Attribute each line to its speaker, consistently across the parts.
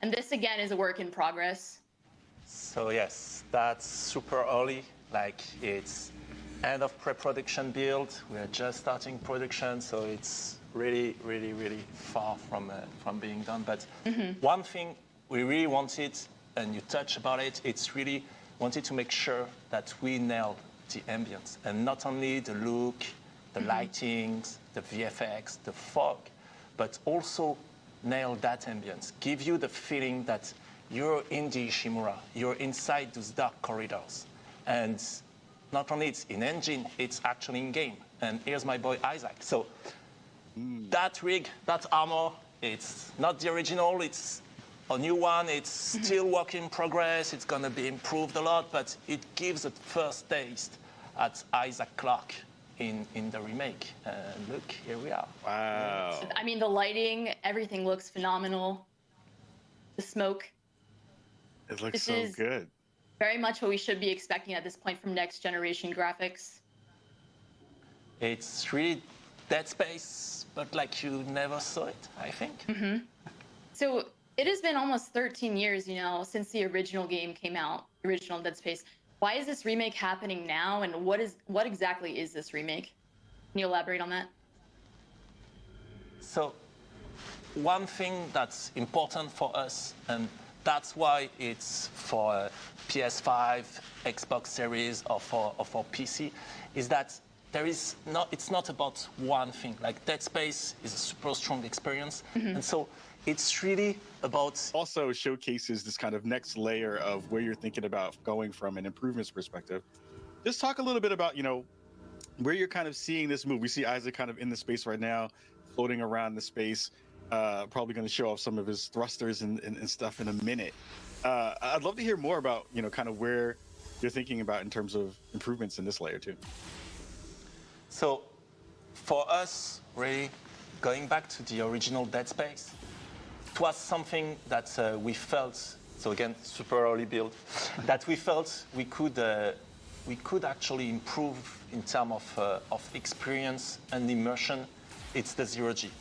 Speaker 1: And this again is a work in progress.
Speaker 2: So yes, that's super early. Like it's end of pre-production build. We're just starting production, so it's really far from being done. But one thing we really wanted, and you touched about it, it's really wanted to make sure that we nailed the ambience, and not only the look, the lightings, the VFX, the fog, but also nail that ambience. Give you the feeling that you're in the Ishimura, you're inside those dark corridors. And not only it's in engine, it's actually in game. And here's my boy Isaac. So that rig, that armor, it's not the original, it's a new one. It's still work in progress. It's gonna be improved a lot, but it gives a first taste at Isaac Clarke in the remake. And look, here we are.
Speaker 3: Wow.
Speaker 1: I mean, the lighting, everything looks phenomenal. The smoke.
Speaker 3: It looks so good.
Speaker 1: Very much what we should be expecting at this point from next generation graphics.
Speaker 2: It's really Dead Space, but like you never saw it, I think.
Speaker 1: So it has been almost 13 years, you know, since the original game came out, original Dead Space. Why is this remake happening now, and what exactly is this remake? Can you elaborate on that?
Speaker 2: So one thing that's important for us, and that's why it's for PS5, Xbox Series, or for PC, is that it's not about one thing. Like Dead Space is a super strong experience, and so it's really about...
Speaker 3: Also showcases this kind of next layer of where you're thinking about going from an improvements perspective. Just talk a little bit about, you know, where you're kind of seeing this move. We see Isaac kind of in the space right now, floating around the space, probably going to show off some of his thrusters and stuff in a minute. I'd love to hear more about, you know, kind of where you're thinking about in terms of improvements in this layer too.
Speaker 2: So for us, really, going back to the original Dead Space, it was something that we felt, so again, super early build, that we felt we could actually improve in terms of experience and immersion. It's the zero-G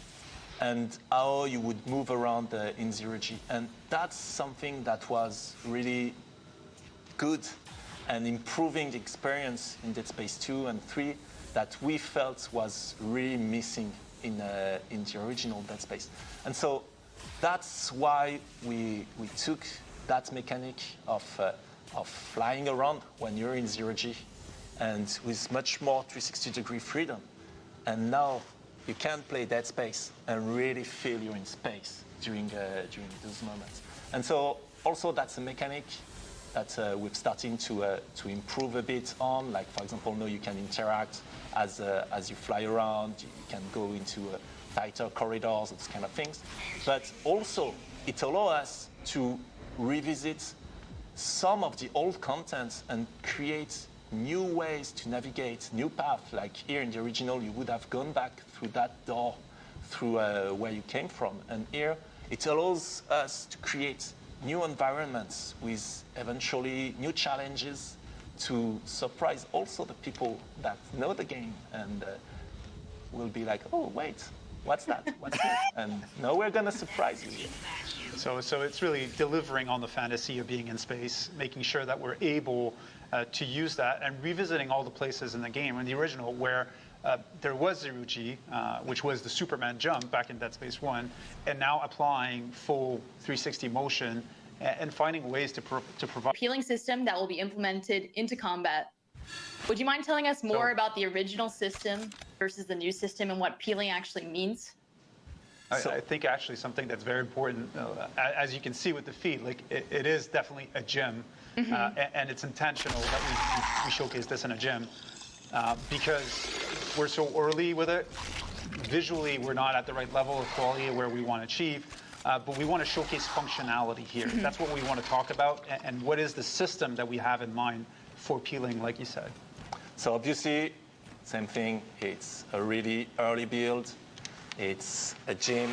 Speaker 2: and how you would move around in zero-G. And that's something that was really good and improving the experience in Dead Space 2 and 3 that we felt was really missing in the original Dead Space. And so that's why we took that mechanic of flying around when you're in zero-G and with much more 360-degree freedom. And now you can play Dead Space and really feel you're in space during those moments. And so also that's a mechanic that we're starting to improve a bit on. Like for example, now you can interact as you fly around. You can go into tighter corridors, those kind of things. But also it allows us to revisit some of the old content and create new ways to navigate, new paths. Like here in the original, you would have gone back through that door, through where you came from. And here, it allows us to create new environments with eventually new challenges to surprise also the people that know the game and will be like, oh, wait, what's that? What's that? And now we're going to surprise you.
Speaker 4: So it's really delivering on the fantasy of being in space, making sure that we're able to use that and revisiting all the places in the game in the original where there was zero-G, which was the Superman jump back in Dead Space 1, and now applying full 360 motion and finding ways to provide
Speaker 1: Peeling system that will be implemented into combat. Would you mind telling us more about the original system versus the new system and what peeling actually means?
Speaker 4: I think actually something that's very important, as you can see with the feed, like it is definitely a gym, and it's intentional that we showcase this in a gym because we're so early with it. Visually, we're not at the right level of quality where we want to achieve, but we want to showcase functionality here. That's what we want to talk about, and what is the system that we have in mind for peeling, like you said.
Speaker 2: So obviously, same thing, it's a really early build. It's a gym.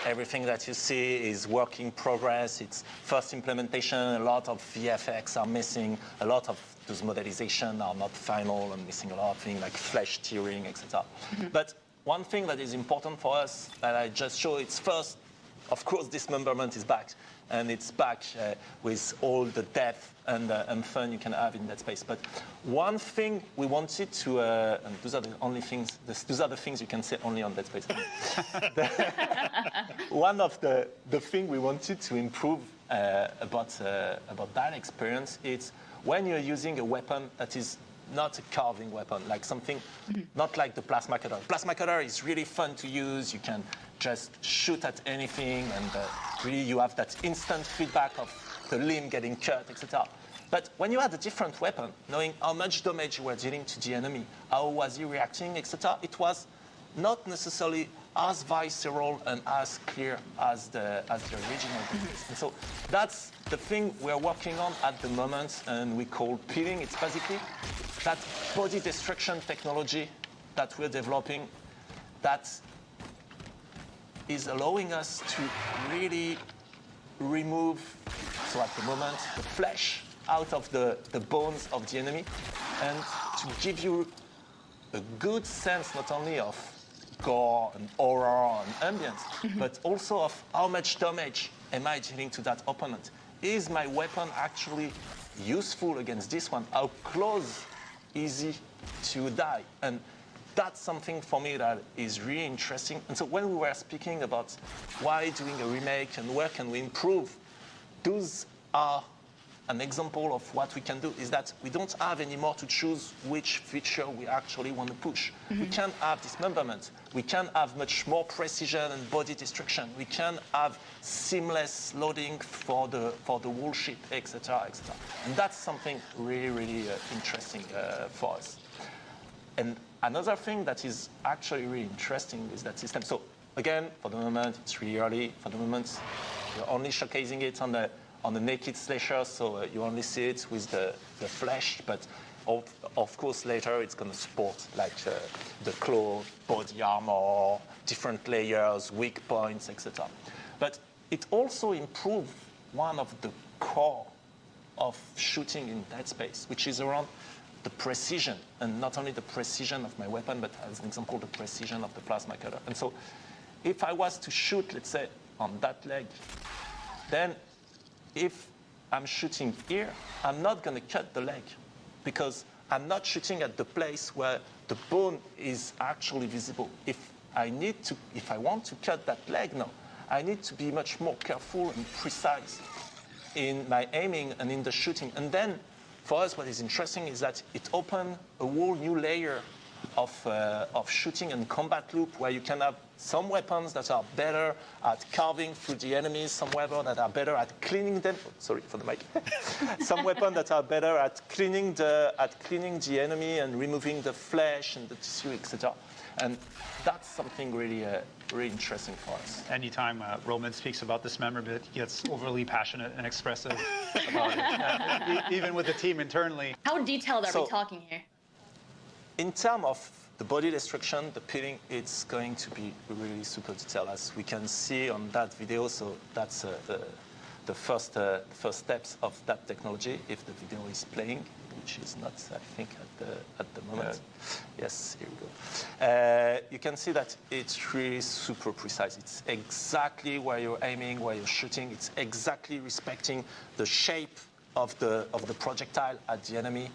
Speaker 2: Everything that you see is work in progress. It's first implementation. A lot of VFX are missing. A lot of those modelizations are not final and missing a lot of things like flesh tearing, etc. But one thing that is important for us that I just showed, it's first of course, dismemberment is back, and it's back with all the depth and fun you can have in Dead Space. But one thing we wanted to, and those are the only things, those are the things you can say only on Dead Space. One of the thing we wanted to improve about that experience is when you're using a weapon that is not a carving weapon, like something, not like the plasma cutter. Plasma cutter is really fun to use. You can just shoot at anything, and really you have that instant feedback of the limb getting cut, etc. But when you had a different weapon, knowing how much damage you were dealing to the enemy, how was he reacting, etc., it was not necessarily as visceral and as clear as the original. And so that's the thing we're working on at the moment, and we call peeling. It's basically that body destruction technology that we're developing that is allowing us to really remove, so at the moment, the flesh out of the bones of the enemy, and to give you a good sense not only of gore and horror and ambience, but also of how much damage am I dealing to that opponent. Is my weapon actually useful against this one? How close is he to die? And that's something for me that is really interesting. And so when we were speaking about why doing a remake and where can we improve, those are an example of what we can do, is that we don't have anymore to choose which feature we actually want to push. We can have dismemberment. We can have much more precision and body destruction. We can have seamless loading for the whole ship, etc., etc. And that's something really, really interesting for us. And another thing that is actually really interesting is that system. So again, for the moment, it's really early. For the moment, we're only showcasing it on the naked slasher, so you only see it with the flesh, but of course later it's going to support like the claw, body armor, different layers, weak points, etc. But it also improved one of the core of shooting in Dead Space, which is around the precision, and not only the precision of my weapon, but as an example, the precision of the plasma cutter. And so if I was to shoot, let's say, on that leg, then if I'm shooting here, I'm not going to cut the leg because I'm not shooting at the place where the bone is actually visible. If I want to cut that leg now, I need to be much more careful and precise in my aiming and in the shooting. And then for us, what is interesting is that it opened a whole new layer of shooting and combat loop where you can have some weapons that are better at carving through the enemies, some weapons that are better at cleaning them. Sorry for the mic. Some weapons that are better at cleaning the enemy and removing the flesh and the tissue, etc. And that's something really, really interesting for us.
Speaker 4: Anytime Roman speaks about dismemberment, he gets overly passionate and expressive about it, even with the team internally.
Speaker 1: How detailed are we talking here?
Speaker 2: In terms of the body destruction, the peeling, it's going to be really super detailed, as we can see on that video. So that's the first steps of that technology, if the video is playing, which is not, I think, at the moment. Yes, here we go. You can see that it's really super precise. It's exactly where you're aiming, where you're shooting. It's exactly respecting the shape of the projectile at the enemy.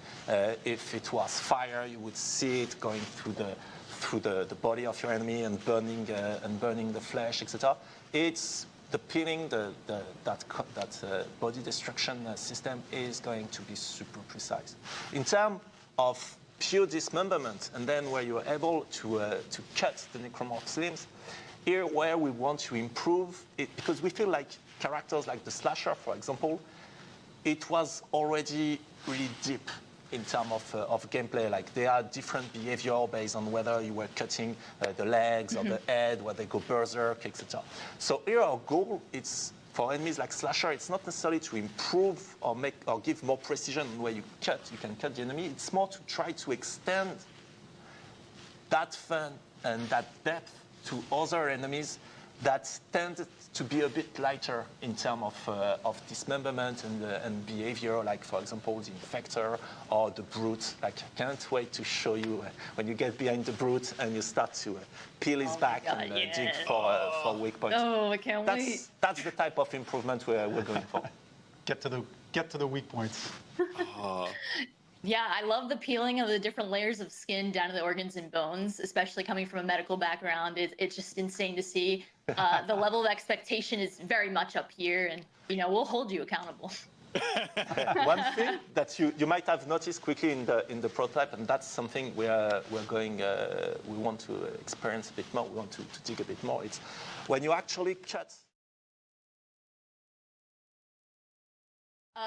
Speaker 2: If it was fire, you would see it going through the body of your enemy and burning the flesh, etc. It's the peeling, that body destruction system is going to be super precise. In terms of pure dismemberment, and then where you're able to cut the necromorph's limbs, here where we want to improve it, because we feel like characters like the slasher, for example, it was already really deep in terms of gameplay. Like there are different behavior based on whether you were cutting the legs or the head, where they go berserk, etc. So here our goal, it's for enemies like slasher, it's not necessarily to improve or give more precision where you can cut the enemy. It's more to try to extend that fun and that depth to other enemies that tend to be a bit lighter in terms of dismemberment and behavior, like for example the infector or the brute. Like I can't wait to show you when you get behind the brute and you start to peel his back and dig for weak points.
Speaker 1: Oh, I can't wait.
Speaker 2: That's the type of improvement we're going for.
Speaker 4: Get to the weak points.
Speaker 1: Yeah, I love the peeling of the different layers of skin down to the organs and bones, especially coming from a medical background. It's just insane to see. The level of expectation is very much up here, and we'll hold you accountable.
Speaker 2: One thing that you might have noticed quickly in the prototype, and that's something we want to experience a bit more. We want to dig a bit more. It's when you actually cut.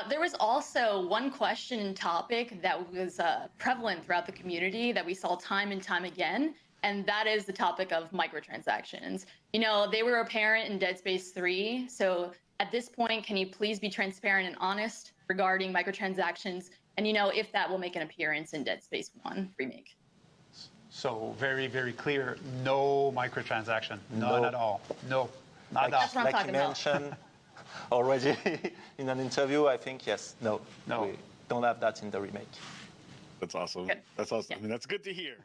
Speaker 1: There was also one question and topic that was prevalent throughout the community that we saw time and time again, and that is the topic of microtransactions. They were apparent in Dead Space 3, so at this point, can you please be transparent and honest regarding microtransactions, and if that will make an appearance in Dead Space 1 Remake?
Speaker 4: So very, very clear, no microtransaction, none at all. No, not at all.
Speaker 1: That's what I'm
Speaker 2: like
Speaker 1: talking
Speaker 2: you
Speaker 1: about.
Speaker 2: mentioned already in an interview, I think, yes, no, we don't have that in the remake.
Speaker 3: That's awesome.
Speaker 1: Good.
Speaker 3: That's awesome.
Speaker 1: Yeah.
Speaker 3: I mean, that's good to hear.